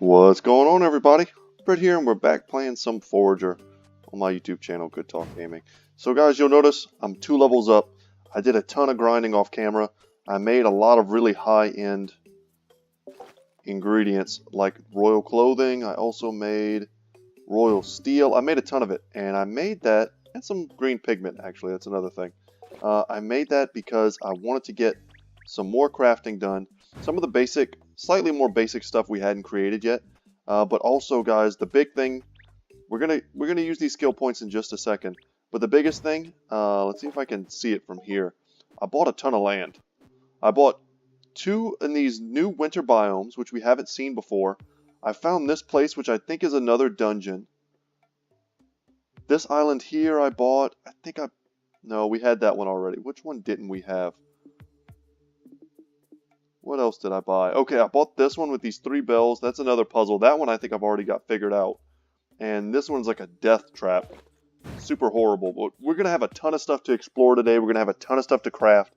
What's going on, everybody? Brett here, and we're back playing some Forager on my YouTube channel, Good Talk Gaming. So guys, you'll notice I'm 2 levels up. I did a ton of grinding off camera. I made a lot of really high-end ingredients like royal clothing. I also made royal steel. I made a ton of it, and I made that, and some green pigment actually, that's another thing. I made that because I wanted to get some more crafting done. Some of the basic, slightly more basic stuff we hadn't created yet. But also, guys, the big thing, we're gonna use these skill points in just a second. But the biggest thing, let's see if I can see it from here. I bought a ton of land. I bought 2 in these new winter biomes, which we haven't seen before. I found this place, which I think is another dungeon. This island here I bought. No, we had that one already. Which one didn't we have? What else did I buy? Okay, I bought this one with these 3 bells. That's another puzzle. That one I think I've already got figured out. And this one's like a death trap. Super horrible. But we're going to have a ton of stuff to explore today. We're going to have a ton of stuff to craft.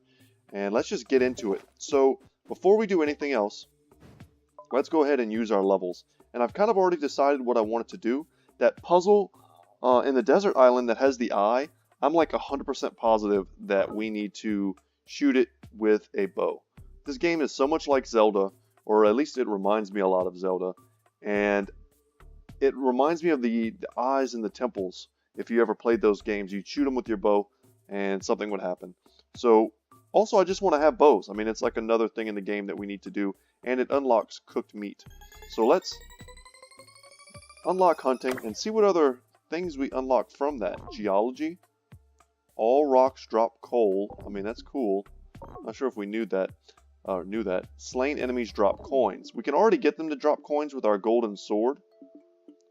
And let's just get into it. So, before we do anything else, let's go ahead and use our levels. And I've kind of already decided what I wanted to do. That puzzle in the desert island that has the eye, I'm like 100% positive that we need to shoot it with a bow. This game is so much like Zelda, or at least it reminds me a lot of Zelda, and it reminds me of the eyes in the temples. If you ever played those games, you'd shoot them with your bow, and something would happen. So, also I just want to have bows. I mean, it's like another thing in the game that we need to do, and it unlocks cooked meat. So let's unlock hunting, and see what other things we unlock from that. Geology. All rocks drop coal. I mean, that's cool. Not sure if we knew that. Slain enemies drop coins. We can already get them to drop coins with our golden sword.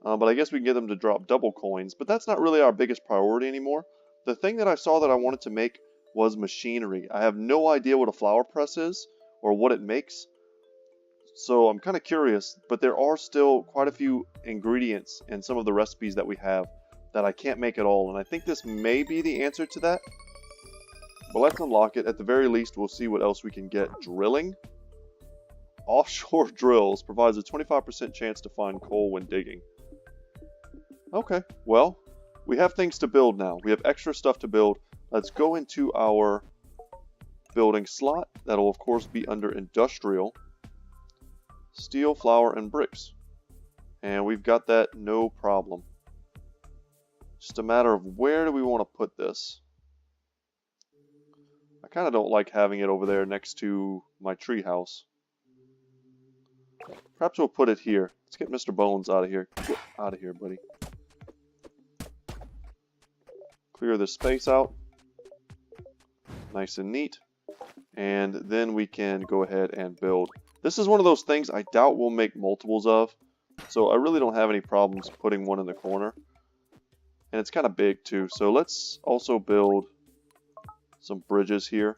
But I guess we can get them to drop double coins. But that's not really our biggest priority anymore. The thing that I saw that I wanted to make was machinery. I have no idea what a flower press is or what it makes. So I'm kind of curious. But there are still quite a few ingredients in some of the recipes that we have that I can't make at all. And I think this may be the answer to that. But let's unlock it. At the very least, we'll see what else we can get. Drilling. Offshore drills provides a 25% chance to find coal when digging. Okay, well, we have things to build now. We have extra stuff to build. Let's go into our building slot. That'll, of course, be under industrial. Steel, flour, and bricks. And we've got that no problem. Just a matter of where do we want to put this. I kind of don't like having it over there next to my tree house. Perhaps we'll put it here. Let's get Mr. Bones out of here. Get out of here, buddy. Clear this space out. Nice and neat. And then we can go ahead and build. This is one of those things I doubt we'll make multiples of. So I really don't have any problems putting one in the corner. And it's kind of big too. So let's also build some bridges here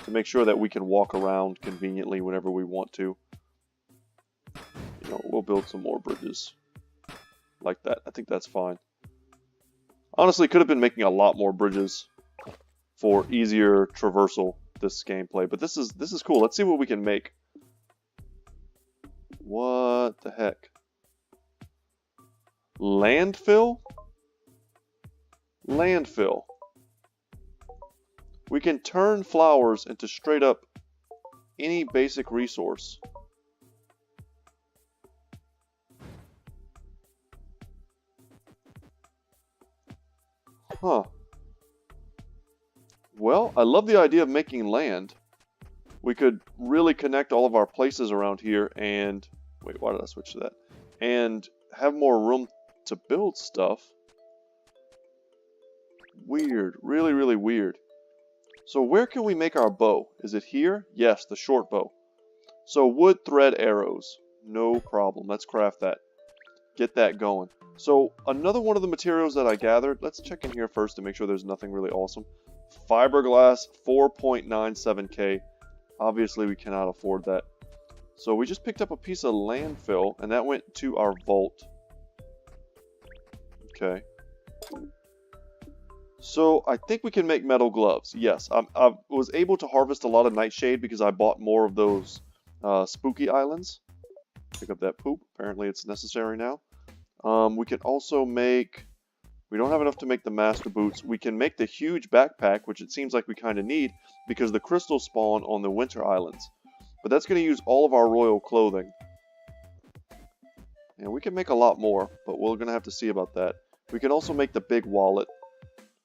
to make sure that we can walk around conveniently whenever we want to. You know, we'll build some more bridges like that. I think that's fine. Honestly, could have been making a lot more bridges for easier traversal this gameplay, but this is cool. Let's see what we can make. What the heck? Landfill? Landfill. We can turn flowers into straight up any basic resource. Huh. Well, I love the idea of making land. We could really connect all of our places around here and... Wait, why did I switch to that? And have more room to build stuff. Weird. Really, really weird. So where can we make our bow? Is it here? Yes, the short bow. So wood, thread, arrows. No problem. Let's craft that. Get that going. So another one of the materials that I gathered, let's check in here first to make sure there's nothing really awesome. Fiberglass, 4.97k. Obviously we cannot afford that. So we just picked up a piece of landfill and that went to our vault. Okay. So I think we can make metal gloves. Yes, I was able to harvest a lot of nightshade because I bought more of those spooky islands. Pick up that poop. Apparently it's necessary now. We can also make... We don't have enough to make the master boots. We can make the huge backpack, which it seems like we kind of need, because the crystals spawn on the winter islands. But that's going to use all of our royal clothing. And we can make a lot more, but we're going to have to see about that. We can also make the big wallet.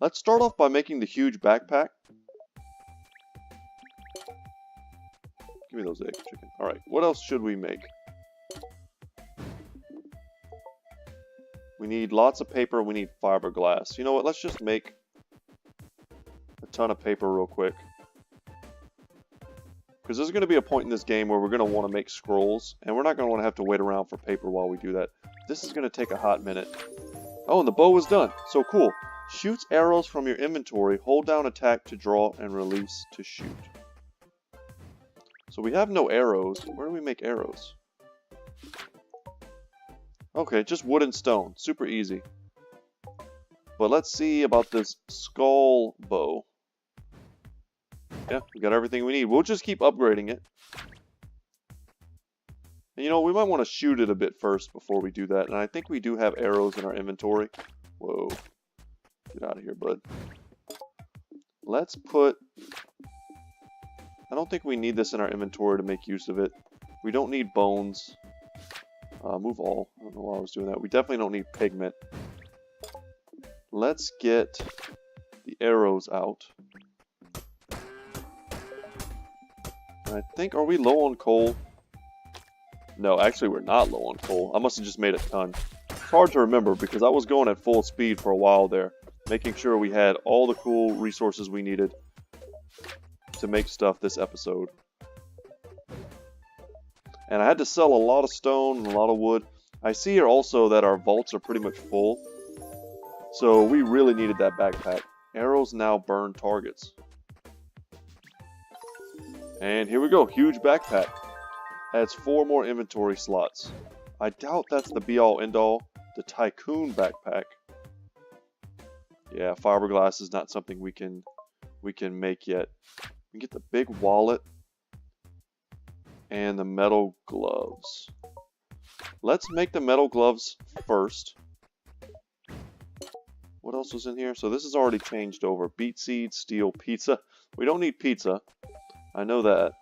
Let's start off by making the huge backpack. Give me those eggs, chicken. Alright, what else should we make? We need lots of paper, we need fiberglass. You know what, let's just make a ton of paper real quick. Because there's going to be a point in this game where we're going to want to make scrolls, and we're not going to want to have to wait around for paper while we do that. This is going to take a hot minute. Oh, and the bow is done. So cool. Shoots arrows from your inventory. Hold down attack to draw and release to shoot. So we have no arrows. Where do we make arrows? Okay, just wood and stone. Super easy. But let's see about this skull bow. Yeah, we got everything we need. We'll just keep upgrading it. And you know, we might want to shoot it a bit first before we do that. And I think we do have arrows in our inventory. Whoa. Get out of here, bud. Let's put... I don't think we need this in our inventory to make use of it. We don't need bones. Move all. I don't know why I was doing that. We definitely don't need pigment. Let's get the arrows out. And I think, are we low on coal? No, actually we're not low on coal. I must have just made a ton. It's hard to remember because I was going at full speed for a while there, making sure we had all the cool resources we needed to make stuff this episode. And I had to sell a lot of stone and a lot of wood. I see here also that our vaults are pretty much full. So we really needed that backpack. Arrows now burn targets. And here we go, huge backpack. Adds 4 more inventory slots. I doubt that's the be-all end-all. The Tycoon backpack. Yeah, fiberglass is not something we can make yet. We can get the big wallet and the metal gloves. Let's make the metal gloves first. What else was in here? So this is already changed over. Beet seed, steel, pizza. We don't need pizza. I know that.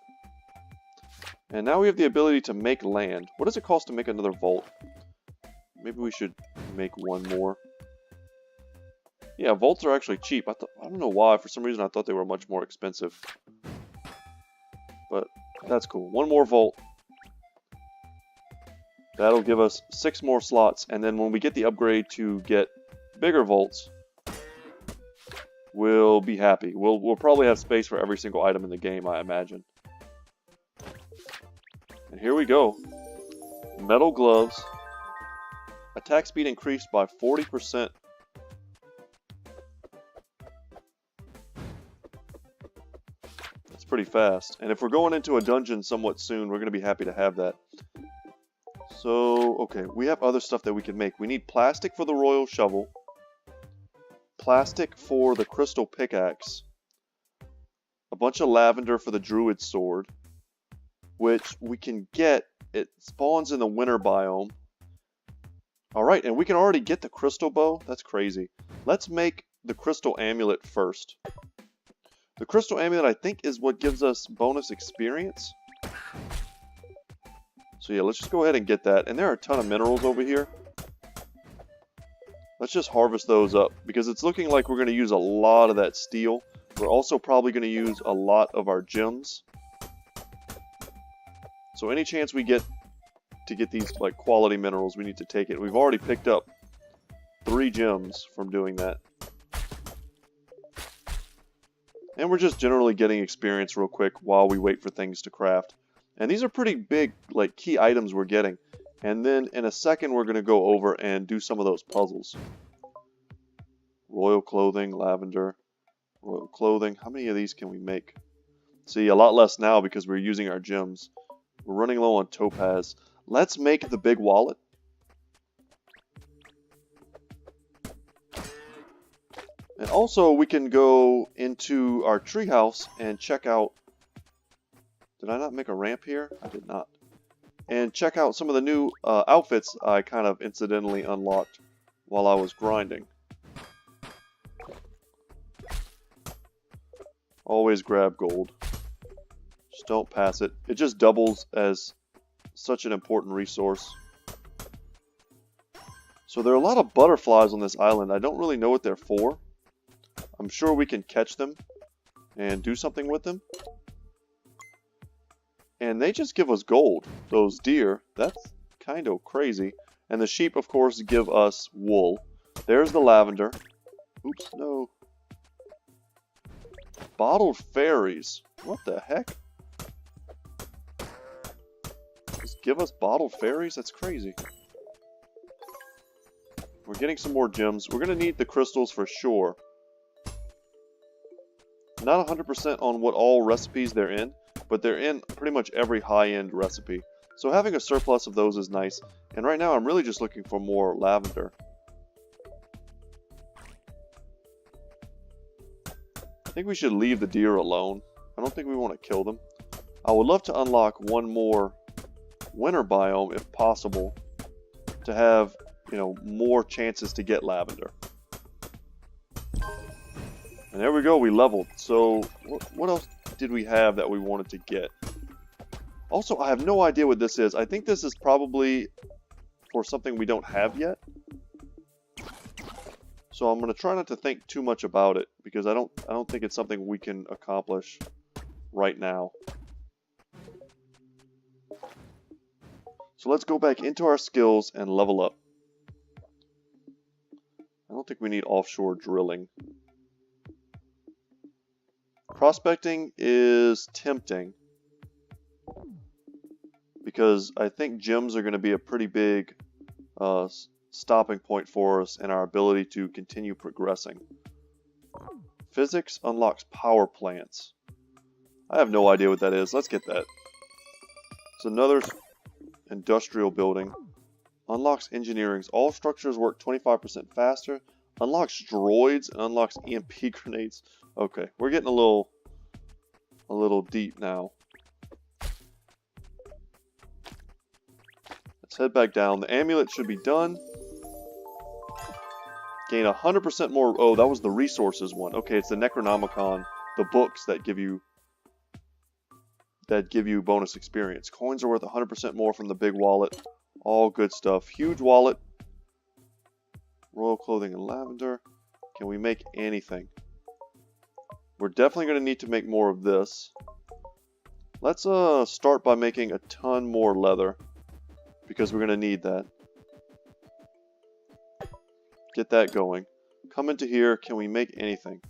And now we have the ability to make land. What does it cost to make another vault? Maybe we should make one more. Yeah, vaults are actually cheap. I don't know why. For some reason I thought they were much more expensive. But that's cool. One more vault. That'll give us 6 more slots. And then when we get the upgrade to get bigger vaults, we'll be happy. We'll probably have space for every single item in the game, I imagine. And here we go. Metal gloves. Attack speed increased by 40%. That's pretty fast. And if we're going into a dungeon somewhat soon, we're going to be happy to have that. So, okay, we have other stuff that we can make. We need plastic for the royal shovel. Plastic for the crystal pickaxe. A bunch of lavender for the druid sword. Which we can get. It spawns in the winter biome. Alright, and we can already get the crystal bow. That's crazy. Let's make the crystal amulet first. The crystal amulet, I think, is what gives us bonus experience. So yeah, let's just go ahead and get that. And there are a ton of minerals over here. Let's just harvest those up, because it's looking like we're going to use a lot of that steel. We're also probably going to use a lot of our gems. So any chance we get to get these like quality minerals, we need to take it. We've already picked up 3 gems from doing that. And we're just generally getting experience real quick while we wait for things to craft. And these are pretty big, like, key items we're getting. And then in a second we're going to go over and do some of those puzzles. Royal clothing, lavender, royal clothing. How many of these can we make? See, a lot less now because we're using our gems. We're running low on topaz. Let's make the big wallet. And also we can go into our treehouse and check out... Did I not make a ramp here? I did not. And and check out some of the new outfits I kind of incidentally unlocked while I was grinding. Always grab gold. Just don't pass it. It just doubles as such an important resource. So there are a lot of butterflies on this island. I don't really know what they're for. I'm sure we can catch them and do something with them. And they just give us gold. Those deer, that's kind of crazy. And the sheep, of course, give us wool. There's the lavender. Oops, no. Bottled fairies. What the heck? Just give us bottled fairies? That's crazy. We're getting some more gems. We're going to need the crystals for sure. Not 100% on what all recipes they're in, but they're in pretty much every high-end recipe. So having a surplus of those is nice. And right now I'm really just looking for more lavender. I think we should leave the deer alone. I don't think we want to kill them. I would love to unlock one more winter biome if possible to have, you know, more chances to get lavender. And there we go, we leveled. So what else did we have that we wanted to get? Also, I have no idea what this is. I think this is probably for something we don't have yet. So I'm going to try not to think too much about it because I don't think it's something we can accomplish right now. So let's go back into our skills and level up. I don't think we need offshore drilling. Prospecting is tempting because I think gems are going to be a pretty big stopping point for us in our ability to continue progressing. Physics unlocks power plants. I have no idea what that is. Let's get that. It's another industrial building. Unlocks engineering. All structures work 25% faster. Unlocks droids and unlocks EMP grenades. Okay, we're getting a little deep now. Let's head back down. The amulet should be done. Gain 100% more. Oh, that was the resources one. Okay, it's the Necronomicon, the books that give you bonus experience. Coins are worth 100% more from the big wallet. All good stuff. Huge wallet. Royal clothing and lavender. Can we make anything? We're definitely going to need to make more of this. Let's start by making a ton more leather because we're going to need that. Get that going. Come into here. Can we make anything?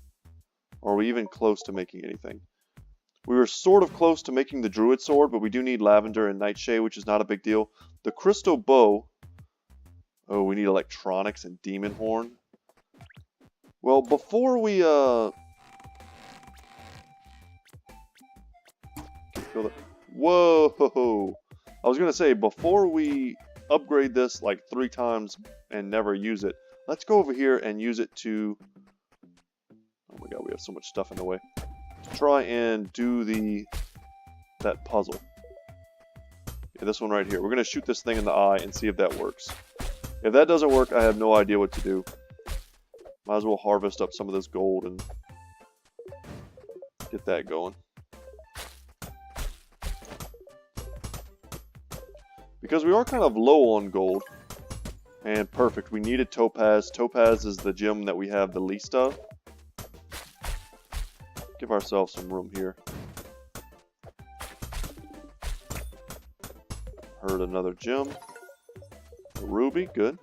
Or are we even close to making anything? We were sort of close to making the druid sword, but we do need lavender and nightshade, which is not a big deal. The crystal bow. Oh, we need electronics and demon horn. Well, before we whoa! I was gonna say before we upgrade this like 3 times and never use it, let's go over here and use it to. Oh my god, we have so much stuff in the way. To try and do that puzzle. Yeah, this one right here. We're gonna shoot this thing in the eye and see if that works. If that doesn't work, I have no idea what to do. Might as well harvest up some of this gold and get that going. Because we are kind of low on gold. And perfect, we needed topaz. Topaz is the gem that we have the least of. Give ourselves some room here. Heard another gem. A ruby, good.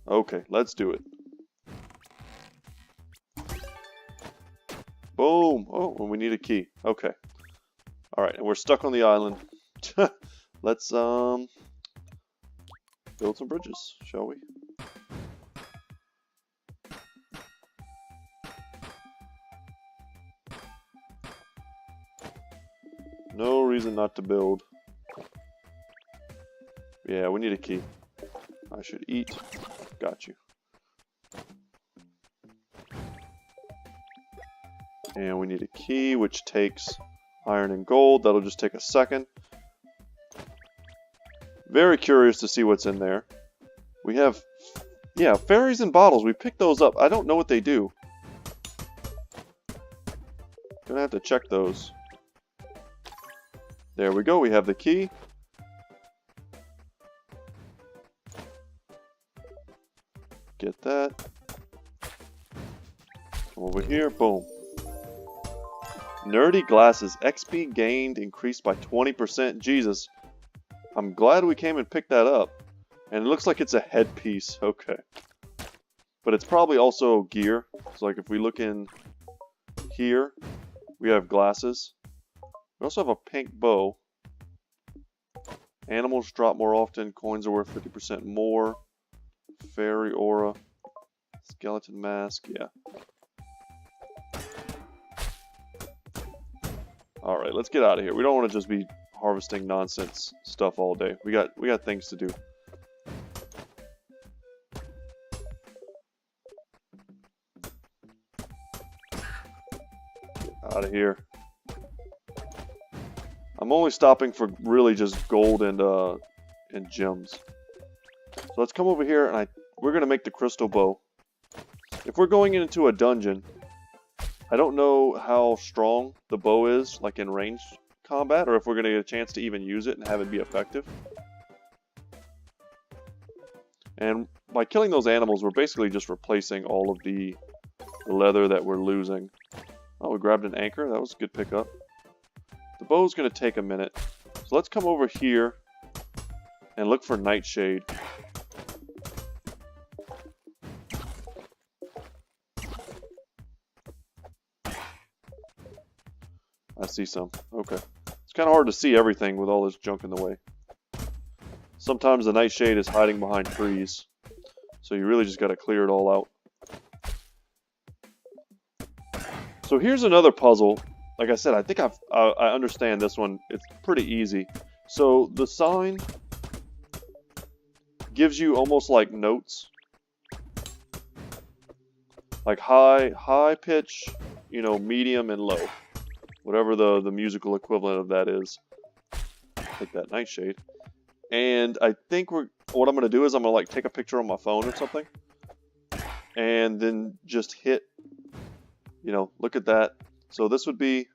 Okay, let's do it. Boom! Oh, and we need a key. Okay. Alright, and we're stuck on the island. Let's build some bridges, shall we? No reason not to build. Yeah, we need a key. I should eat. Got you. And we need a key, which takes Iron and gold. That'll just take a second. Very curious to see what's in there. We have, yeah, fairies in bottles. We picked those up. I don't know what they do. Gonna have to check those. There we go. We have the key. Get that. Come over here. Boom. Nerdy glasses. XP gained increased by 20%. Jesus. I'm glad we came and picked that up. And it looks like it's a headpiece. Okay. But it's probably also gear. So like if we look in here, we have glasses. We also have a pink bow. Animals drop more often. Coins are worth 50% more. Fairy aura. Skeleton mask. Yeah. Alright, let's get out of here. We don't want to just be harvesting nonsense stuff all day. We got things to do. Get out of here. I'm only stopping for really just gold and gems. So let's come over here and we're gonna make the crystal bow. If we're going into a dungeon, I don't know how strong the bow is, like in ranged combat, or if we're gonna get a chance to even use it and have it be effective. And by killing those animals, we're basically just replacing all of the leather that we're losing. Oh, we grabbed an anchor. That was a good pickup. The bow's going to take a minute. So let's come over here and look for nightshade. I see some. Okay. It's kind of hard to see everything with all this junk in the way. Sometimes the nightshade is hiding behind trees. So you really just got to clear it all out. So here's another puzzle. Like I said, I think I understand this one. It's pretty easy. So the sign gives you almost like notes. Like high pitch, you know, medium and low. Whatever the musical equivalent of that is. Take that nightshade. And I think what I'm going to do is I'm going to like take a picture on my phone or something. And then just hit, you know, look at that. So this would be,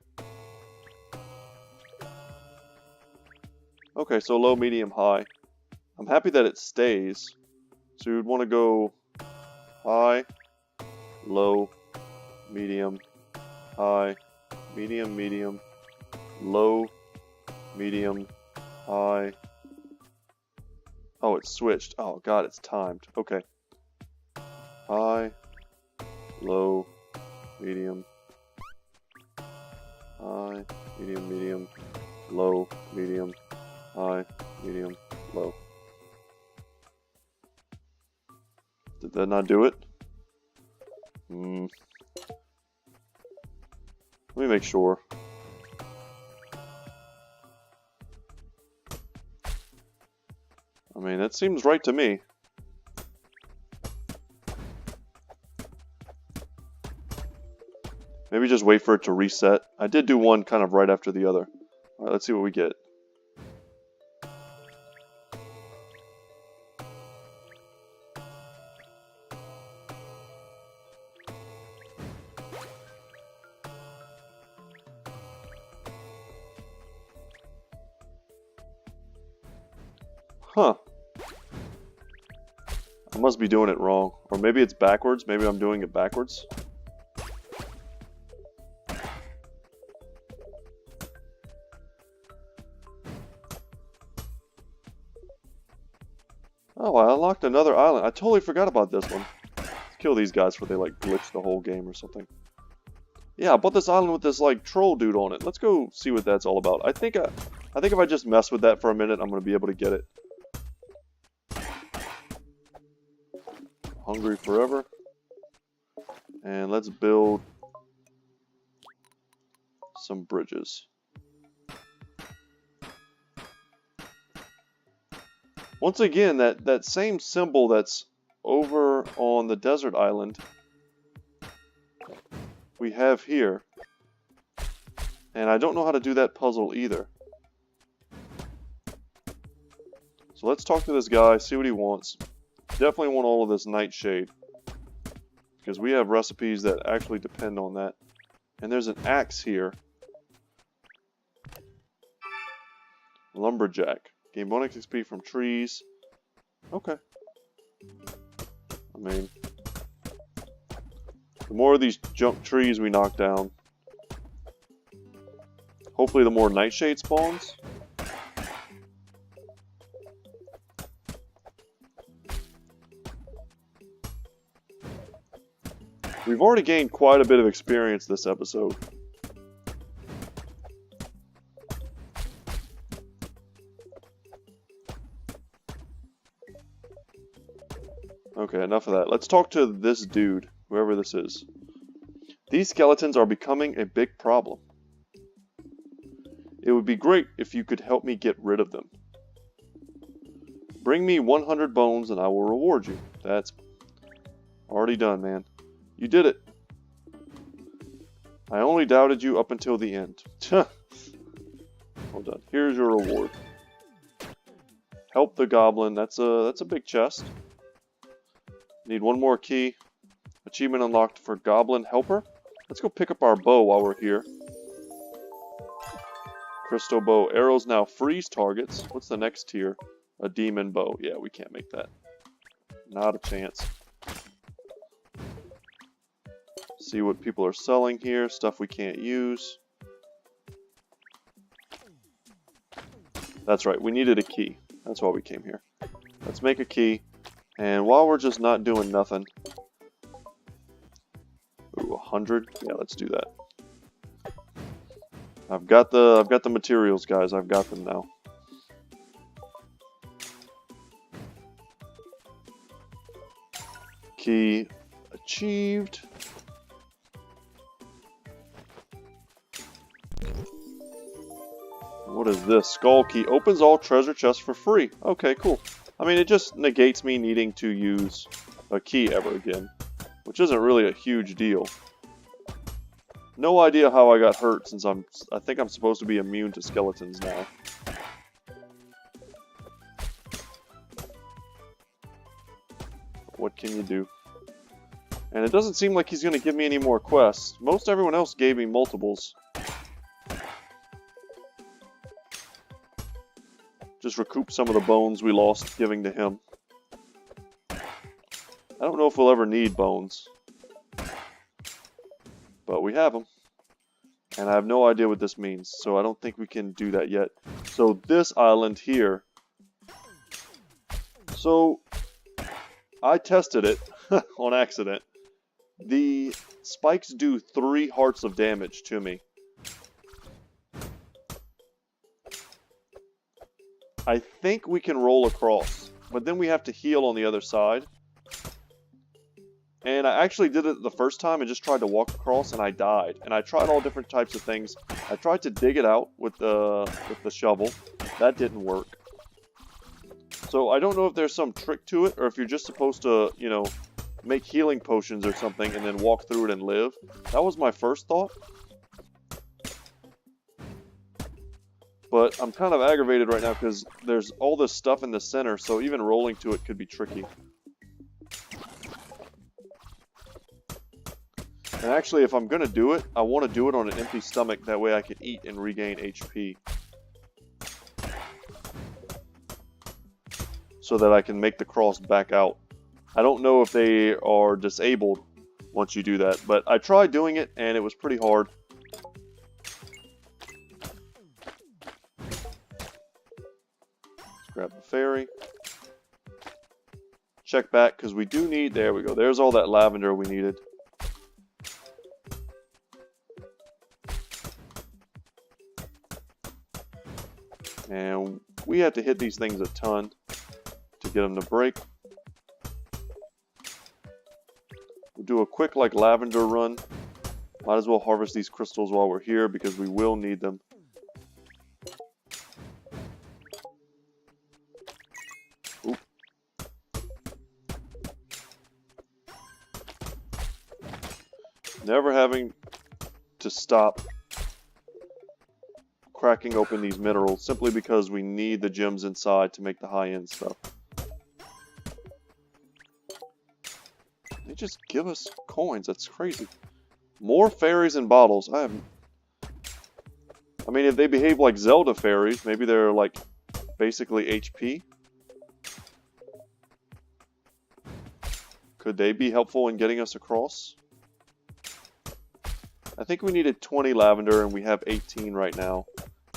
okay, so low, medium, high. I'm happy that it stays. So you would want to go high, low, medium, high, medium, medium, low, medium, high. Oh, it's switched. Oh, God, it's timed. Okay. High, low, medium, high, medium, medium, low, medium, high, medium, low. Did that not do it? Let me make sure. I mean, that seems right to me. Maybe just wait for it to reset. I did do one kind of right after the other. Alright, let's see what we get. Huh. I must be doing it wrong. Or maybe it's backwards. Maybe I'm doing it backwards. Oh, I unlocked another island. I totally forgot about this one. Let's kill these guys before they like glitch the whole game or something. Yeah, I bought this island with this like troll dude on it. Let's go see what that's all about. I think if I just mess with that for a minute, I'm gonna be able to get it. Hungry forever. And let's build some bridges. Once again, that same symbol that's over on the desert island we have here. And I don't know how to do that puzzle either. So let's talk to this guy, see what he wants. Definitely want all of this nightshade, because we have recipes that actually depend on that. And there's an axe here. Lumberjack. Gain bonus XP from trees. Okay. I mean, the more of these junk trees we knock down, hopefully the more nightshade spawns. We've already gained quite a bit of experience this episode. Okay, enough of that. Let's talk to this dude, whoever this is. These skeletons are becoming a big problem. It would be great if you could help me get rid of them. Bring me 100 bones and I will reward you. That's already done, man. You did it. I only doubted you up until the end. Well done. Here's your reward. Help the goblin. That's a big chest. Need one more key. Achievement unlocked for Goblin Helper. Let's go pick up our bow while we're here. Crystal bow. Arrows now freeze targets. What's the next tier? A demon bow. Yeah, we can't make that. Not a chance. See what people are selling here. Stuff we can't use. That's right. We needed a key. That's why we came here. Let's make a key. And while we're just not doing nothing, ooh, 100. Yeah, let's do that. I've got the materials, guys. I've got them now. Key achieved. What is this? Skull key opens all treasure chests for free. Okay, cool. I mean, it just negates me needing to use a key ever again, which isn't really a huge deal. No idea how I got hurt, since I think I'm supposed to be immune to skeletons now. What can you do? And it doesn't seem like he's going to give me any more quests. Most everyone else gave me multiples. Just recoup some of the bones we lost giving to him. I don't know if we'll ever need bones. But we have them. And I have no idea what this means, so I don't think we can do that yet. So this island here. So I tested it on accident. The spikes do 3 hearts of damage to me. I think we can roll across, but then we have to heal on the other side. And I actually did it the first time and just tried to walk across and I died. And I tried all different types of things. I tried to dig it out with the shovel. That didn't work. So I don't know if there's some trick to it or if you're just supposed to, you know, make healing potions or something and then walk through it and live. That was my first thought. But I'm kind of aggravated right now because there's all this stuff in the center, so even rolling to it could be tricky. And actually, if I'm going to do it, I want to do it on an empty stomach. That way I can eat and regain HP. So that I can make the cross back out. I don't know if they are disabled once you do that, but I tried doing it and it was pretty hard. Grab the ferry. Check back, because we do need... There we go. There's all that lavender we needed. And we have to hit these things a ton to get them to break. We'll do a quick, like, lavender run. Might as well harvest these crystals while we're here, because we will need them. Never having to stop cracking open these minerals simply because we need the gems inside to make the high-end stuff. They just give us coins. That's crazy. More fairies and bottles. I mean, if they behave like Zelda fairies, maybe they're like basically HP. Could they be helpful in getting us across? I think we needed 20 lavender and we have 18 right now.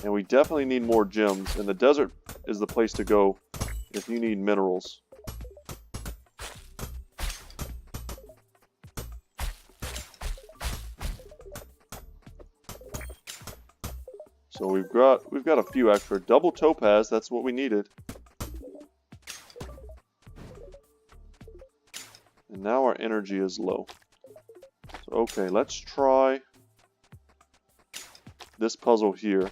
And we definitely need more gems. And the desert is the place to go if you need minerals. So we've got a few extra. Double topaz, that's what we needed. And now our energy is low. So, okay, let's try this puzzle here.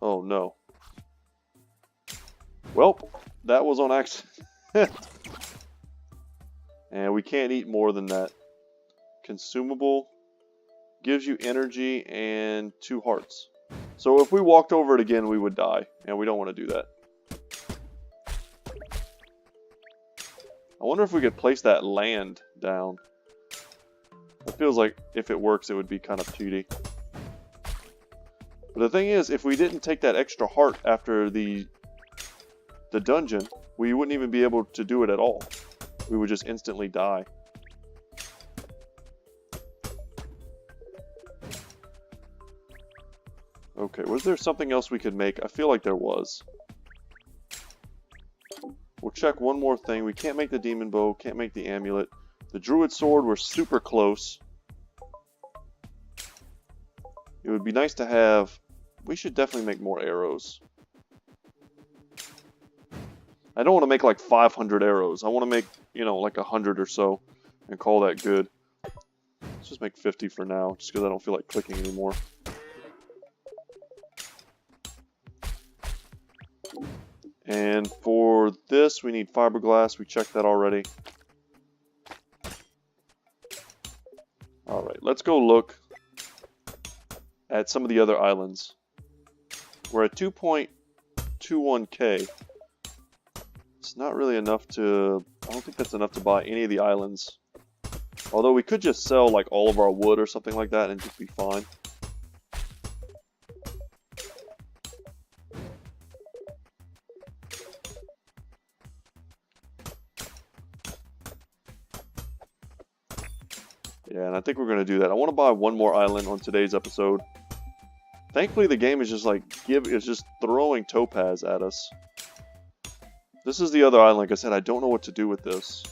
Oh no. Well, that was on accident. And we can't eat more than that. Consumable. Gives you energy and 2 hearts. So if we walked over it again, we would die. And we don't want to do that. I wonder if we could place that land down. It feels like if it works, it would be kind of cheaty. But the thing is, if we didn't take that extra heart after the dungeon, we wouldn't even be able to do it at all. We would just instantly die. Okay, was there something else we could make? I feel like there was. We'll check one more thing. We can't make the demon bow, can't make the amulet. The druid sword, we're super close. It would be nice to have... We should definitely make more arrows. I don't want to make like 500 arrows. I want to make, you know, like 100 or so and call that good. Let's just make 50 for now, just because I don't feel like clicking anymore. And for this, we need fiberglass. We checked that already. Alright, let's go look at some of the other islands. We're at 2.21k. It's not really enough to... I don't think that's enough to buy any of the islands. Although we could just sell like all of our wood or something like that and just be fine. Yeah, and I think we're going to do that. I want to buy one more island on today's episode. Thankfully, the game is just like, it's just throwing topaz at us. This is the other island. Like I said, I don't know what to do with this.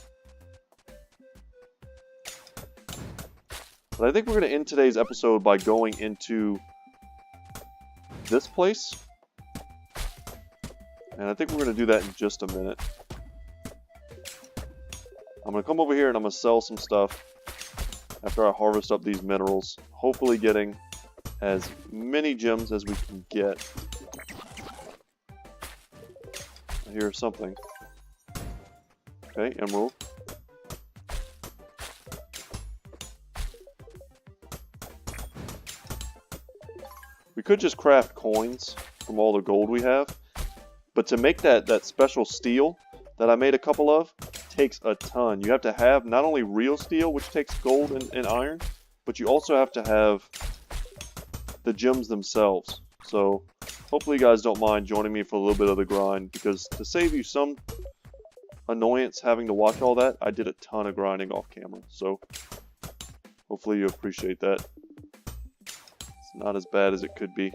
But I think we're going to end today's episode by going into this place. And I think we're going to do that in just a minute. I'm going to come over here and I'm going to sell some stuff after I harvest up these minerals. Hopefully getting as many gems as we can get. I hear something. Okay, emerald. We could just craft coins from all the gold we have. But to make that special steel that I made a couple of, takes a ton. You have to have not only real steel, which takes gold and iron, but you also have to have the gems themselves. So hopefully you guys don't mind joining me for a little bit of the grind, because to save you some annoyance having to watch all that, I did a ton of grinding off camera. So hopefully you appreciate that. It's not as bad as it could be.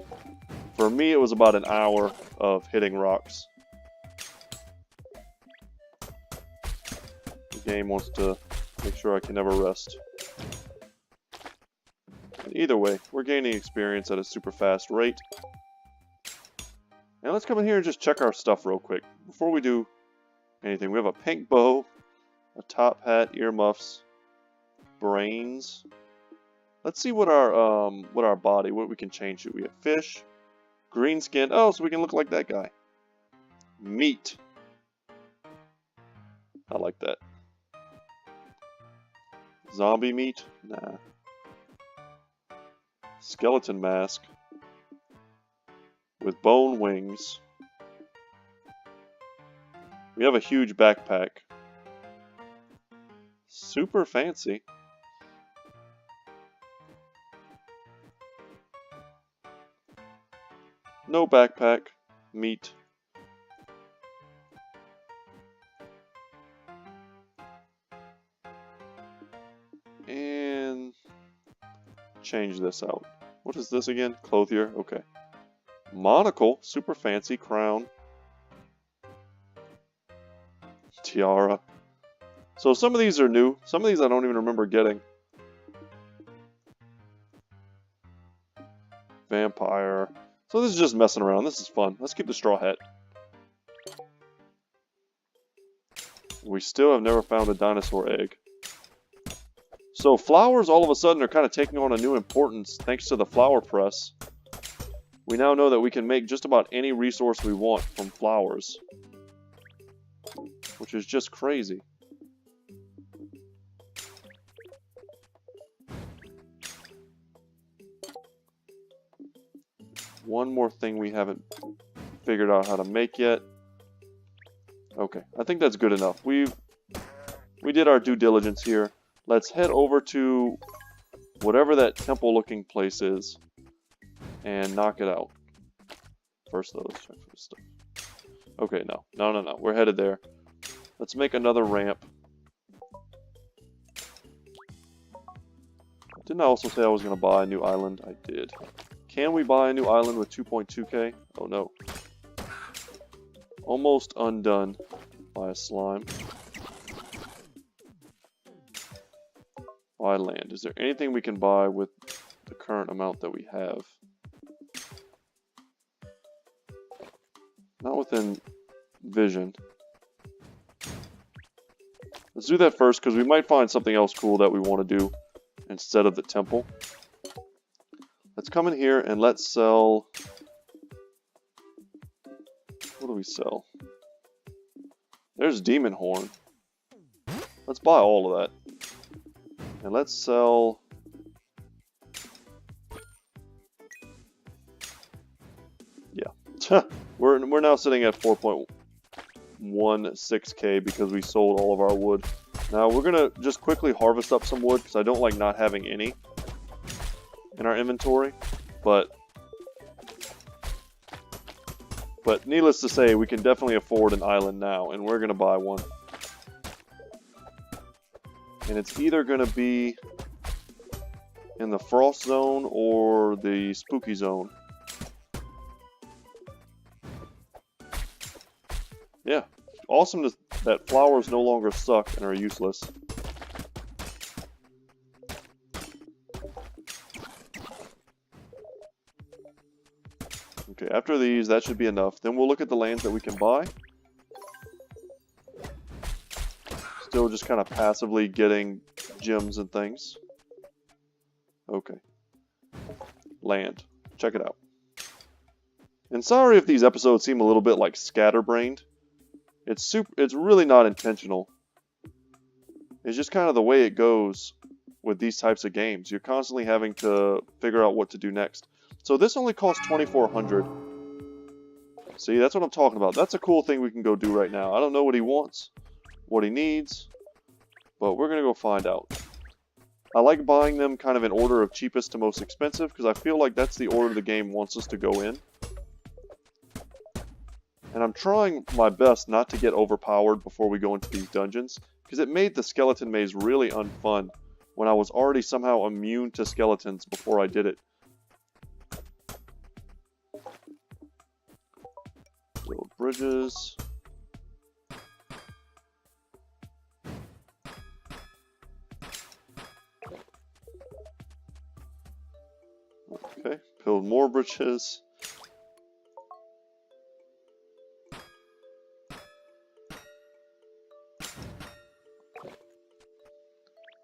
For me, it was about an hour of hitting rocks. The game wants to make sure I can never rest. And either way, we're gaining experience at a super fast rate. Now let's come in here and just check our stuff real quick. Before we do anything, we have a pink bow, a top hat, earmuffs, brains. Let's see what our body, what we can change to. We have fish, green skin. Oh, so we can look like that guy. Meat. I like that. Zombie meat? Nah. Skeleton mask. with bone wings. We have a huge backpack. Super fancy. No backpack. Meat. And change this out. What is this again? Clothier. Okay. Monocle. Super fancy. Crown. Tiara. So some of these are new. Some of these I don't even remember getting. Vampire. So this is just messing around. This is fun. Let's keep the straw hat. We still have never found a dinosaur egg. So flowers all of a sudden are kind of taking on a new importance thanks to the flower press. We now know that we can make just about any resource we want from flowers. Which is just crazy. One more thing we haven't figured out how to make yet. Okay, I think that's good enough. We did our due diligence here. Let's head over to whatever that temple-looking place is and knock it out. First, though, let's check for this stuff. Okay, no. We're headed there. Let's make another ramp. Didn't I also say I was going to buy a new island? I did. Can we buy a new island with 2.2k? Oh no. Almost undone by a slime. Buy land. Is there anything we can buy with the current amount that we have? Not within vision. Let's do that first because we might find something else cool that we want to do instead of the temple. Let's come in here and let's sell... What do we sell? There's Demon Horn. Let's buy all of that. And let's sell... Yeah. We're now sitting at 4.16k because we sold all of our wood. Now we're going to just quickly harvest up some wood because I don't like not having any in our inventory. But needless to say, we can definitely afford an island now, and we're going to buy one. And it's either going to be in the frost zone or the spooky zone. Yeah, awesome that flowers no longer suck and are useless. Okay, after these, that should be enough. Then we'll look at the lands that we can buy. Still just kind of passively getting gems and things. Okay. Land. Check it out. And sorry if these episodes seem a little bit like scatterbrained. It's really not intentional. It's just kind of the way it goes with these types of games. You're constantly having to figure out what to do next. So this only costs 2,400. See, that's what I'm talking about. That's a cool thing we can go do right now. I don't know what he wants, what he needs, but we're going to go find out. I like buying them kind of in order of cheapest to most expensive because I feel like that's the order the game wants us to go in. And I'm trying my best not to get overpowered before we go into these dungeons, because it made the skeleton maze really unfun when I was already somehow immune to skeletons before I did it. Build bridges. Okay, build more bridges.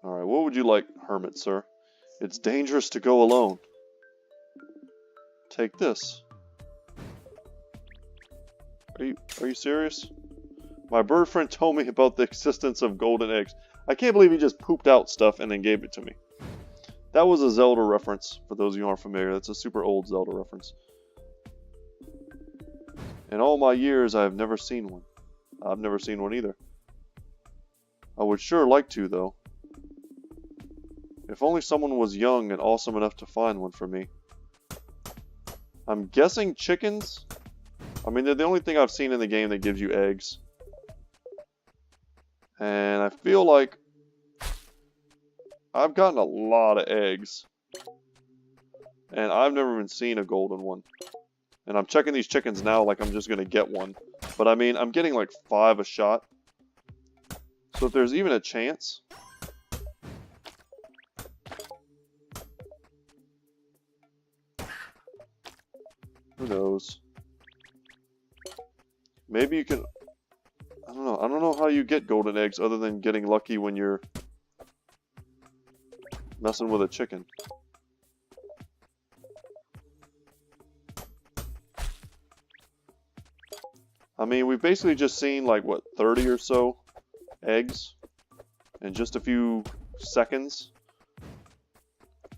Alright, what would you like, hermit, sir? It's dangerous to go alone. Take this. Are you serious? My bird friend told me about the existence of golden eggs. I can't believe he just pooped out stuff and then gave it to me. That was a Zelda reference, for those of you who aren't familiar. That's a super old Zelda reference. In all my years, I have never seen one. I've never seen one either. I would sure like to, though. If only someone was young and awesome enough to find one for me. I'm guessing chickens? I mean, they're the only thing I've seen in the game that gives you eggs. And I feel like I've gotten a lot of eggs. And I've never even seen a golden one. And I'm checking these chickens now like I'm just going to get one. But I mean, I'm getting like 5 a shot. So if there's even a chance... Who knows? Maybe you can... I don't know. I don't know how you get golden eggs other than getting lucky when you're messing with a chicken. I mean, we've basically just seen like, what, 30 or so eggs in just a few seconds.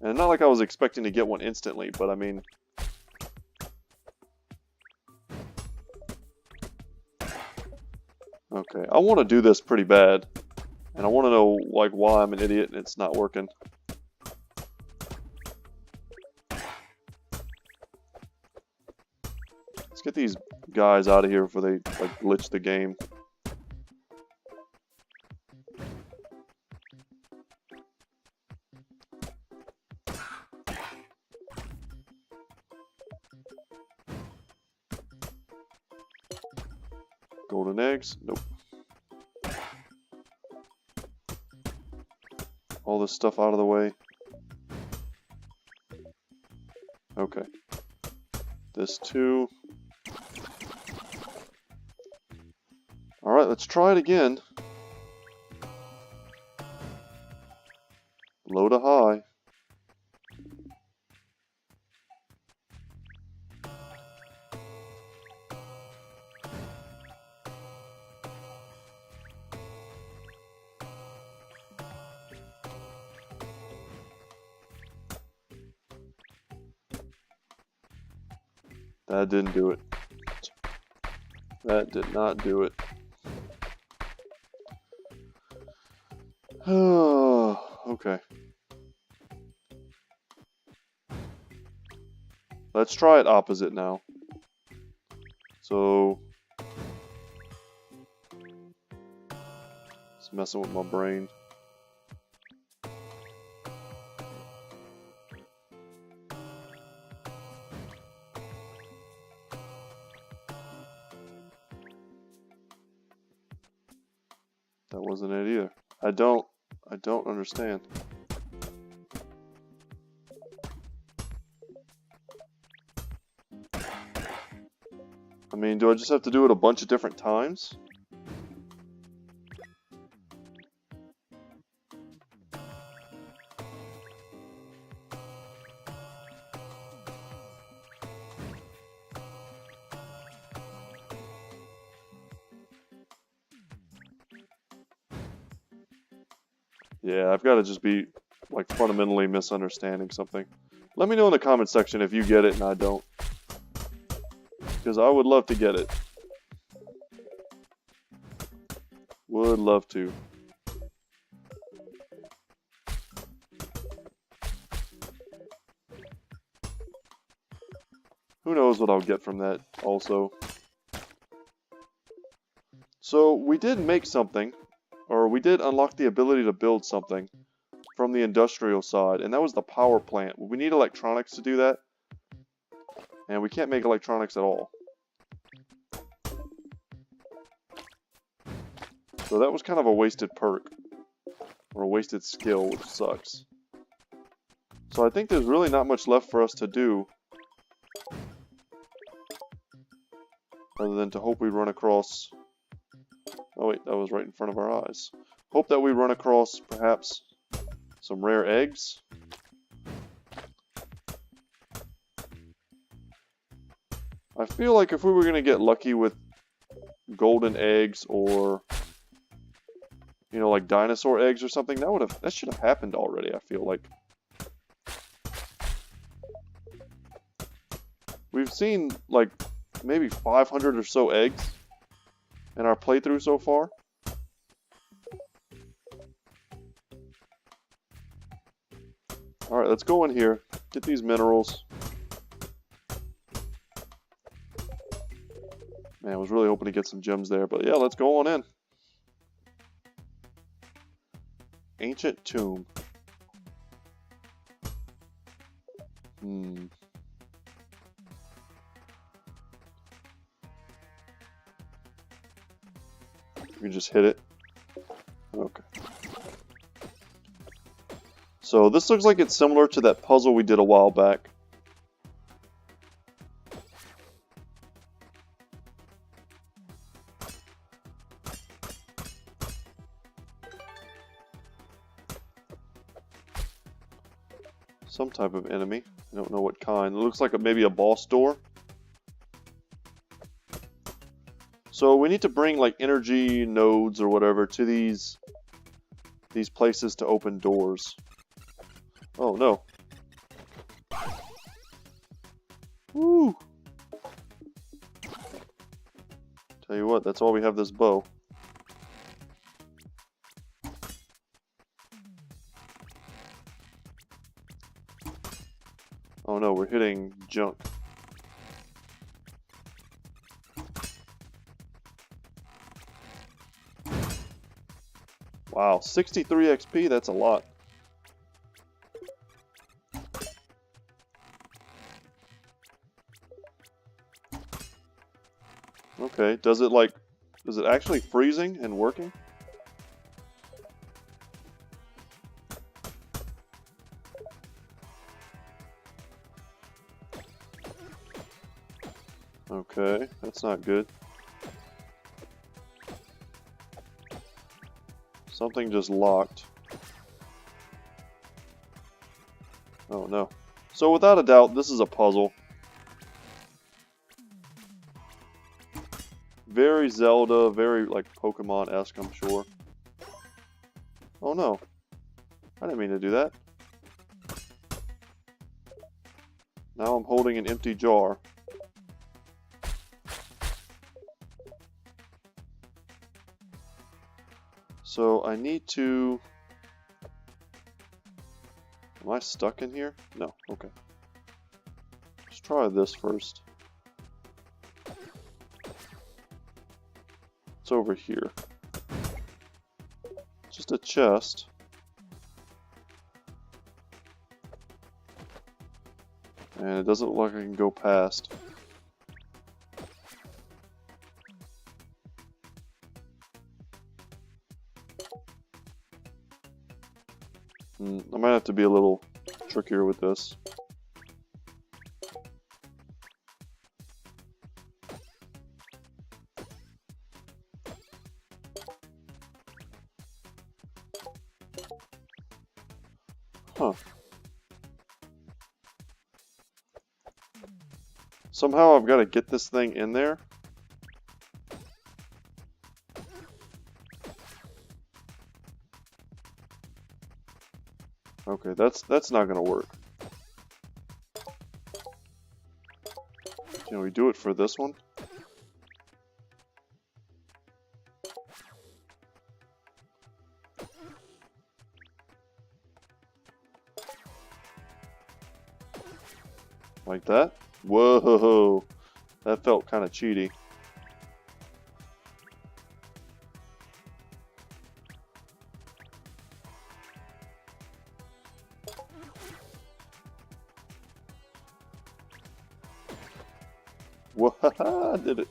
And not like I was expecting to get one instantly, but I mean... Okay, I want to do this pretty bad. And I want to know, like, why I'm an idiot and it's not working. Let's get these guys out of here before they, like, glitch the game. Golden eggs? Nope. All this stuff out of the way. Okay. This too. Alright, let's try it again. Low to high. That didn't do it. That did not do it. Okay. Let's try it opposite now. So... It's messing with my brain. That wasn't it either. I don't understand. I mean, do I just have to do it a bunch of different times? Yeah, I've got to just be, like, fundamentally misunderstanding something. Let me know in the comment section if you get it and I don't. Because I would love to get it. Would love to. Who knows what I'll get from that also. So, we did make something. Or we did unlock the ability to build something from the industrial side, and that was the power plant. We need electronics to do that, and we can't make electronics at all. So that was kind of a wasted perk, or a wasted skill, which sucks. So I think there's really not much left for us to do, other than to hope we run across... Oh wait, that was right in front of our eyes. Hope that we run across, perhaps, some rare eggs. I feel like if we were going to get lucky with golden eggs or, you know, like dinosaur eggs or something, that should have happened already, I feel like. We've seen, like, maybe 500 or so eggs in our playthrough so far. Alright, let's go in here. Get these minerals. Man, I was really hoping to get some gems there, but yeah, let's go on in. Ancient tomb. You can just hit it. Okay. So this looks like it's similar to that puzzle we did a while back. Some type of enemy. I don't know what kind. It looks like maybe a boss door. So we need to bring like energy nodes or whatever to these places to open doors. Oh no. Woo! Tell you what, that's all we have this bow. Oh no, we're hitting junk. Wow, 63 XP, that's a lot. Okay, is it actually freezing and working? Okay, that's not good. Something just locked. Oh no. So without a doubt, this is a puzzle. Very Zelda, very like Pokemon-esque, I'm sure. Oh no. I didn't mean to do that. Now I'm holding an empty jar. So I need to... Am I stuck in here? No, okay. Let's try this first. It's over here. Just a chest. And it doesn't look like I can go past. I might have to be a little trickier with this. Huh. Somehow I've got to get this thing in there. Okay, that's not gonna work. Can we do it for this one? Like that? Whoa! That felt kind of cheaty. Whoa, I did it.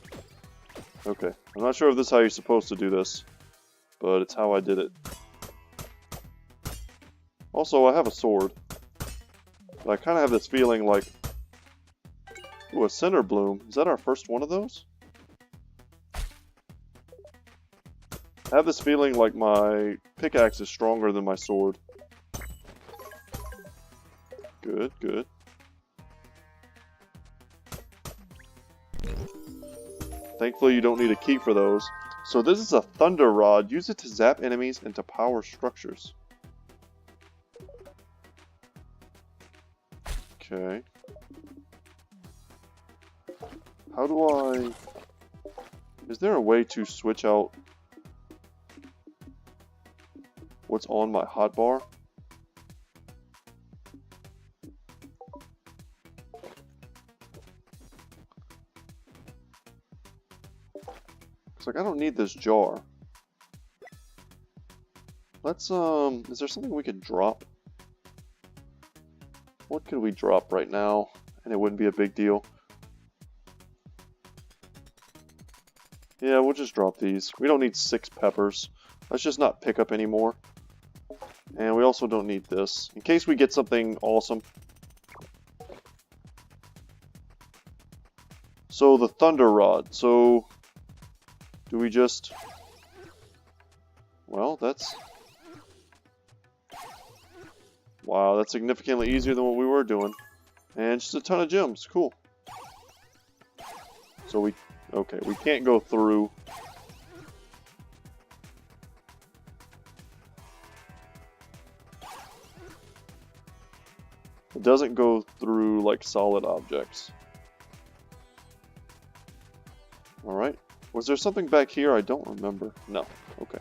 Okay, I'm not sure if this is how you're supposed to do this, but it's how I did it. Also, I have a sword. But I kind of have this feeling like... Ooh, a cinder bloom. Is that our first one of those? I have this feeling like my pickaxe is stronger than my sword. Good, good. Thankfully you don't need a key for those. So this is a thunder rod. Use it to zap enemies and to power structures. Okay. How do I... Is there a way to switch out what's on my hotbar? It's like, I don't need this jar. Let's, is there something we could drop? What could we drop right now? And it wouldn't be a big deal. Yeah, we'll just drop these. We don't need 6 peppers. Let's just not pick up anymore. And we also don't need this. In case we get something awesome. So, the thunder rod. So, do we just... Well, that's... Wow, that's significantly easier than what we were doing. And just a ton of gems. Cool. So we... Okay, we can't go through. It doesn't go through, like, solid objects. Alright. Was there something back here? I don't remember. No. Okay.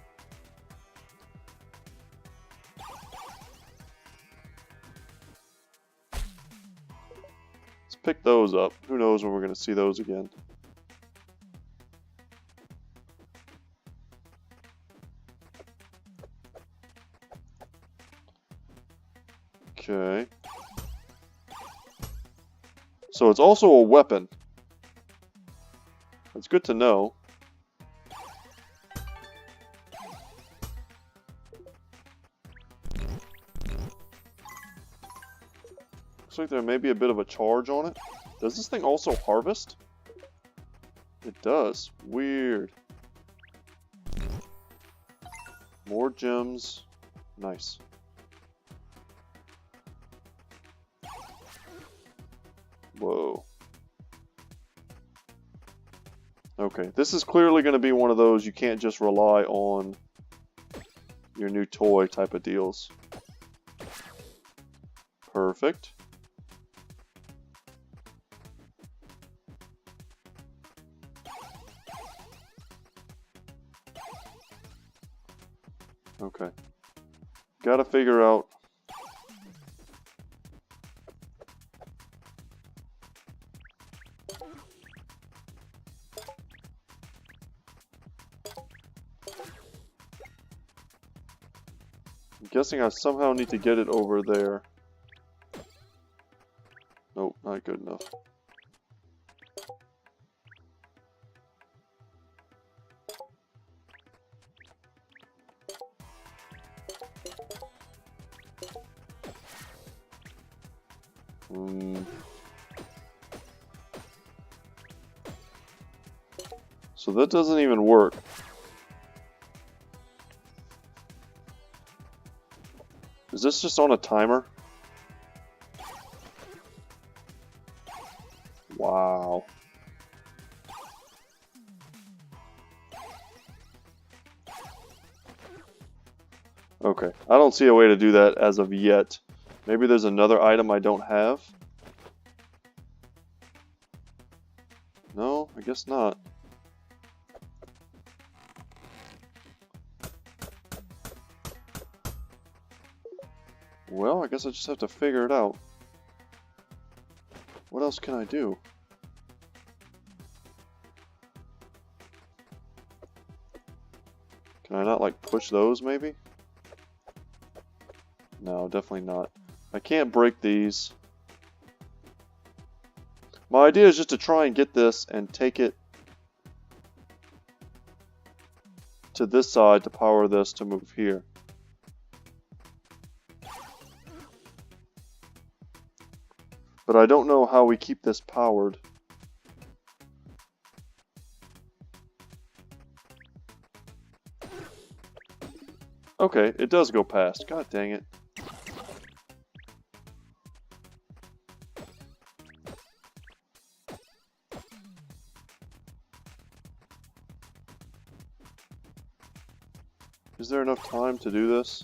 Let's pick those up. Who knows when we're going to see those again. Okay. So it's also a weapon. It's good to know. Looks like there may be a bit of a charge on it. Does this thing also harvest? It does. Weird. More gems. Nice. Whoa. Okay, this is clearly going to be one of those you can't just rely on your new toy type of deals. Perfect. Okay. Gotta figure out... I'm guessing I somehow need to get it over there. Nope, not good enough. So that doesn't even work. Is this just on a timer? Wow. Okay, I don't see a way to do that as of yet. Maybe there's another item I don't have? No, I guess not. Well, I guess I just have to figure it out. What else can I do? Can I not, like, push those, maybe? No, definitely not. I can't break these. My idea is just to try and get this and take it to this side to power this to move here. But I don't know how we keep this powered. Okay, it does go past. God dang it. Is there enough time to do this?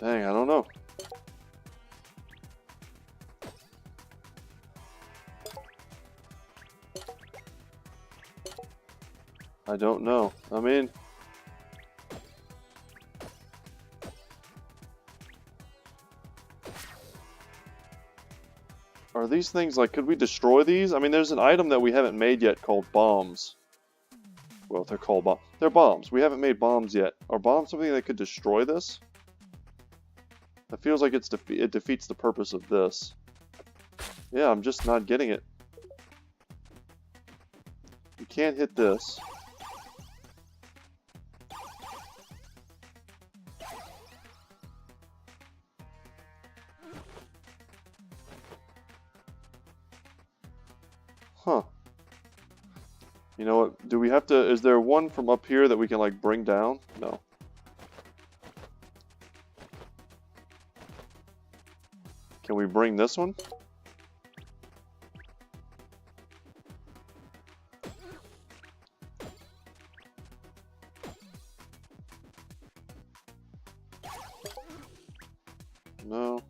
Dang, I don't know. I don't know. I mean... Are these things like, could we destroy these? I mean, there's an item that we haven't made yet called bombs. Well, they're called bombs. They're bombs. We haven't made bombs yet. Are bombs something that could destroy this? It feels like it defeats the purpose of this. Yeah, I'm just not getting it. You can't hit this. Huh. You know what? Do we have to... Is there one from up here that we can, like, bring down? No. Can we bring this one? No.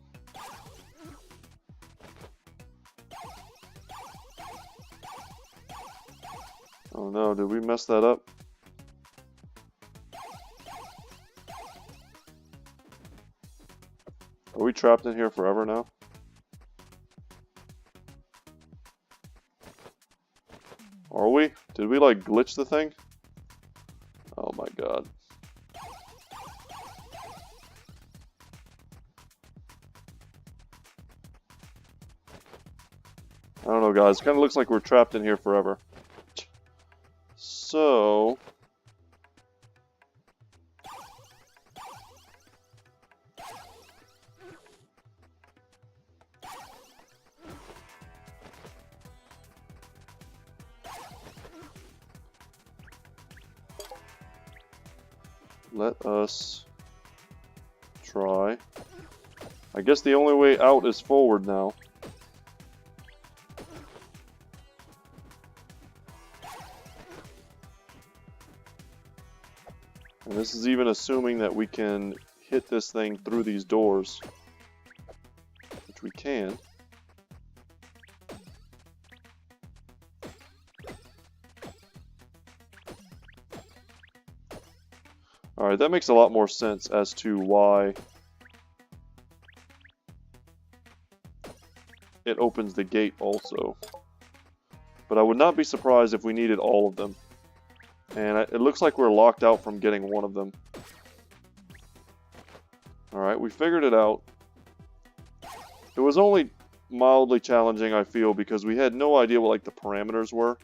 Oh no, did we mess that up? Are we trapped in here forever now? Are we? Did we like glitch the thing? Oh my god. I don't know guys, it kind of looks like we're trapped in here forever. So... Let us try. I guess the only way out is forward now. And this is even assuming that we can hit this thing through these doors. Which we can. Alright, that makes a lot more sense as to why it opens the gate also. But I would not be surprised if we needed all of them. And it looks like we're locked out from getting one of them. Alright, we figured it out. It was only mildly challenging, I feel, because we had no idea what like the parameters were.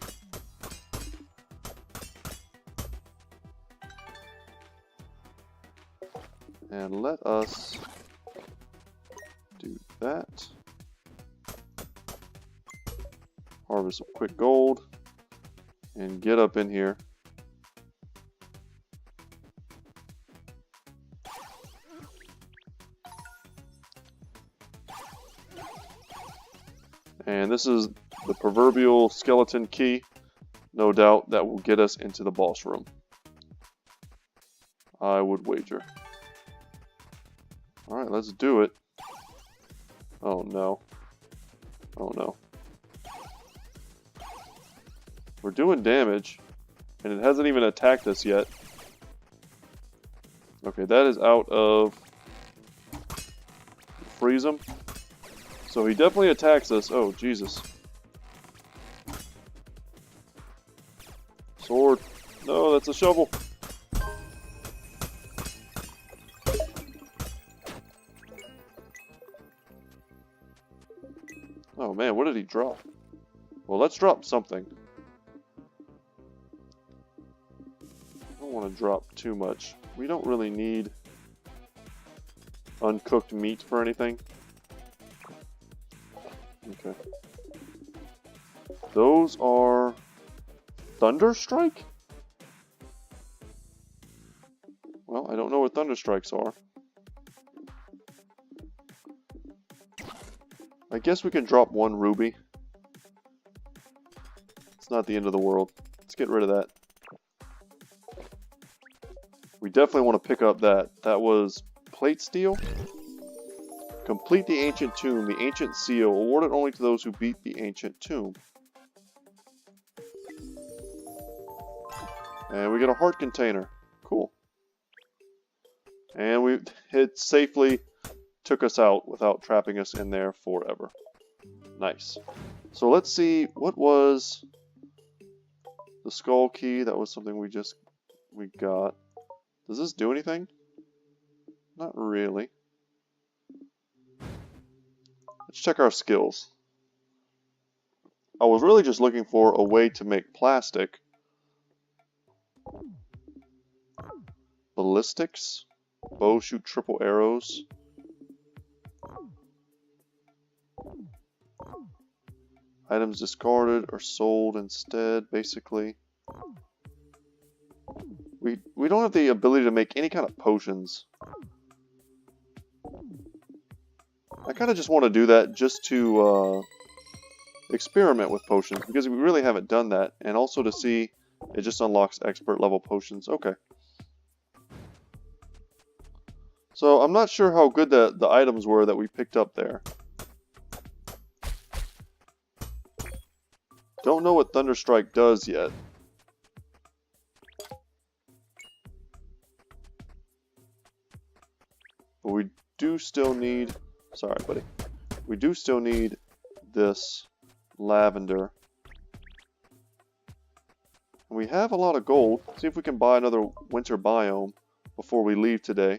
And let us do that. Harvest some quick gold. And get up in here. And this is the proverbial skeleton key. No doubt that will get us into the boss room. I would wager. Alright, let's do it. Oh no. Oh no. We're doing damage, and it hasn't even attacked us yet. Okay, that is out of... Freeze him. So he definitely attacks us. Oh, Jesus. Sword. No, that's a shovel. Oh man, what did he drop? Well, let's drop something. I don't want to drop too much. We don't really need uncooked meat for anything. Okay. Those are Thunderstrike? Well, I don't know what Thunderstrikes are. I guess we can drop one ruby. It's not the end of the world. Let's get rid of that. We definitely want to pick up that. That was Plate steel? Complete the ancient tomb, the ancient seal, awarded only to those who beat the ancient tomb. And we get a heart container. Cool. And it safely took us out without trapping us in there forever. Nice. So let's see, what was the skull key? That was something we got. Does this do anything? Not really. Let's check our skills. I was really just looking for a way to make plastic. Ballistics. Bow shoot triple arrows. Items discarded or sold instead, basically. We don't have the ability to make any kind of potions. I kind of just want to do that just to experiment with potions, because we really haven't done that, and also to see it just unlocks expert level potions. Okay. So I'm not sure how good the items were that we picked up there. Don't know what Thunderstrike does yet. But we do still need... Sorry, buddy. We do still need this lavender. We have a lot of gold. See if we can buy another winter biome before we leave today.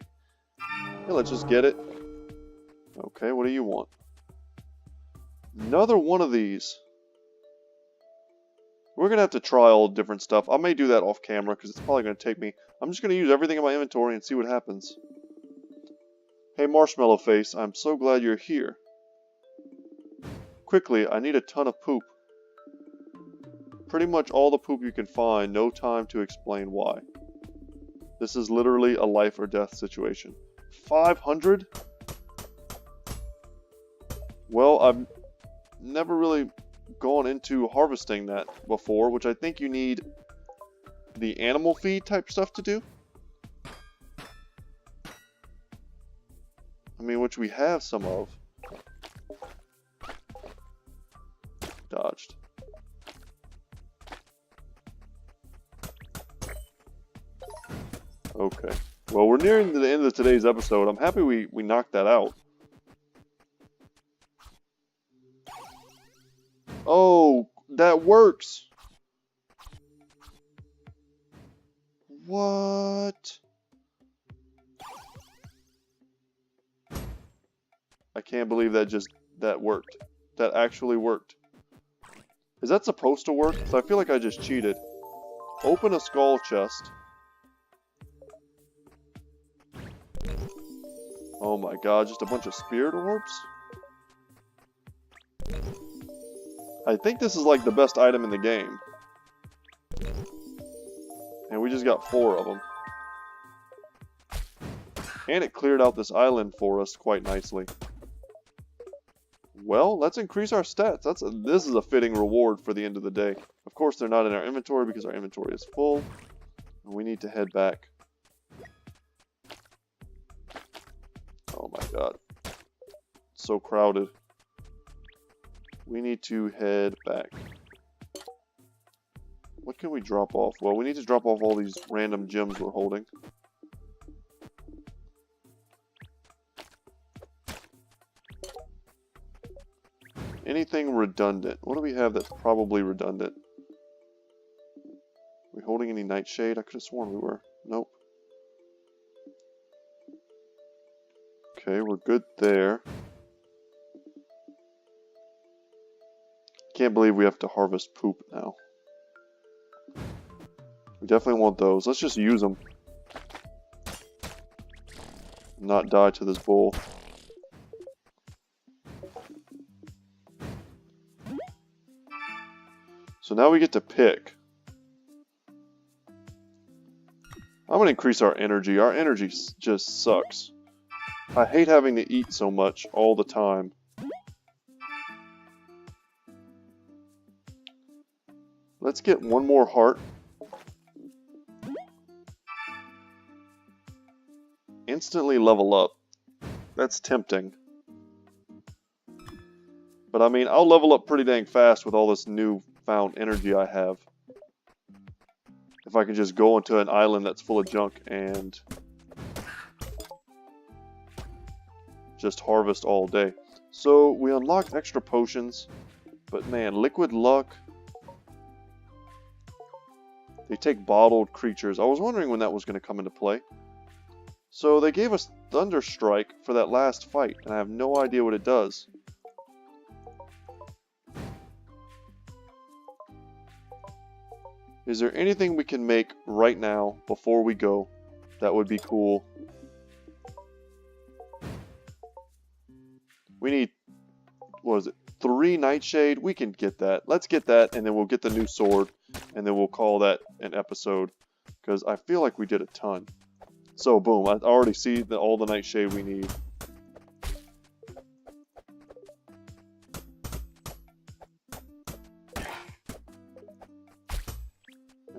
Yeah, let's just get it. Okay, what do you want? Another one of these. We're going to have to try all different stuff. I may do that off camera because it's probably going to take me... I'm just going to use everything in my inventory and see what happens. Hey, Marshmallow Face, I'm so glad you're here. Quickly, I need a ton of poop. Pretty much all the poop you can find, no time to explain why. This is literally a life or death situation. 500? Well, I've never really gone into harvesting that before, which I think you need the animal feed type stuff to do. I mean, which we have some of. Dodged. Okay. Well, we're nearing the end of today's episode. I'm happy we knocked that out. Oh, that works! What? I can't believe that worked. That actually worked. Is that supposed to work? So I feel like I just cheated. Open a skull chest. Oh my god, just a bunch of spirit orbs? I think this is like the best item in the game. And we just got 4 of them. And it cleared out this island for us quite nicely. Well, let's increase our stats. This is a fitting reward for the end of the day. Of course, they're not in our inventory because our inventory is full. And we need to head back. Oh my god. It's so crowded. We need to head back. What can we drop off? Well, we need to drop off all these random gems we're holding. Anything redundant? What do we have that's probably redundant? Are we holding any nightshade? I could have sworn we were. Nope. Okay, we're good there. Can't believe we have to harvest poop now. We definitely want those. Let's just use them. Not die to this bull. So now we get to pick. I'm going to increase our energy. Our energy just sucks. I hate having to eat so much all the time. Let's get one more heart. instantly level up. That's tempting. But I mean, I'll level up pretty dang fast with all this newfound energy I have. If I can just go into an island that's full of junk and just harvest all day. So we unlocked extra potions, but man, liquid luck. They take bottled creatures. I was wondering when that was going to come into play. So they gave us Thunder Strike for that last fight, and I have no idea what it does. Is there anything we can make right now before we go that would be cool? We need, what is it, 3 Nightshade? We can get that. Let's get that, and then we'll get the new sword, and then we'll call that an episode, because I feel like we did a ton. So, boom, I already see all the Nightshade we need.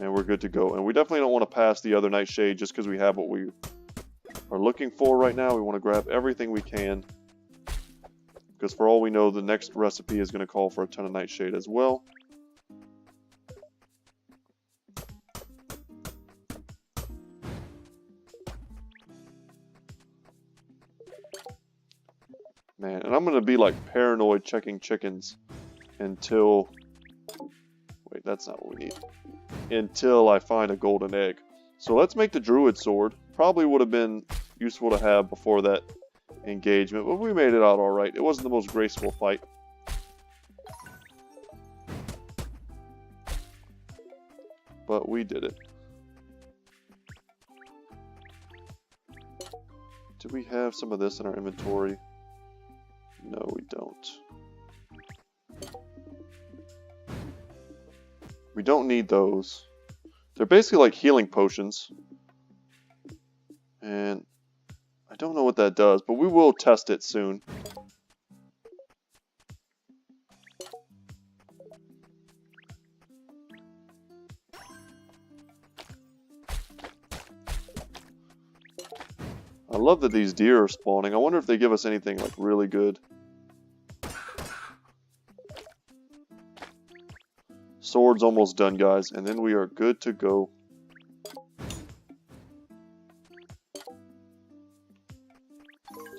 And we're good to go. And we definitely don't want to pass the other Nightshade just because we have what we are looking for right now. We want to grab everything we can. Because for all we know, the next recipe is going to call for a ton of Nightshade as well. Man, and I'm going to be like paranoid checking chickens until... Wait, that's not what we need. Until I find a golden egg. So let's make the Druid Sword. Probably would have been useful to have before that engagement, but we made it out alright. It wasn't the most graceful fight. But we did it. Do we have some of this in our inventory? No, we don't. We don't need those. They're basically like healing potions. And I don't know what that does, but we will test it soon. I love that these deer are spawning. I wonder if they give us anything like really good. Sword's almost done, guys, and then we are good to go.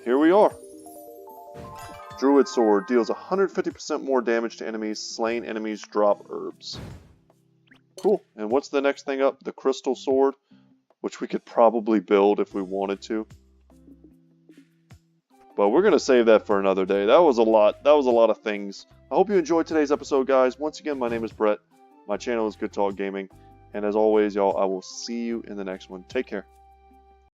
Here we are. Druid Sword deals 150% more damage to enemies. Slain enemies drop herbs. Cool. And what's the next thing up? The Crystal Sword, which we could probably build if we wanted to. But we're going to save that for another day. That was a lot. That was a lot of things. I hope you enjoyed today's episode, guys. Once again, my name is Brett. My channel is Good Talk Gaming. And as always, y'all, I will see you in the next one. Take care.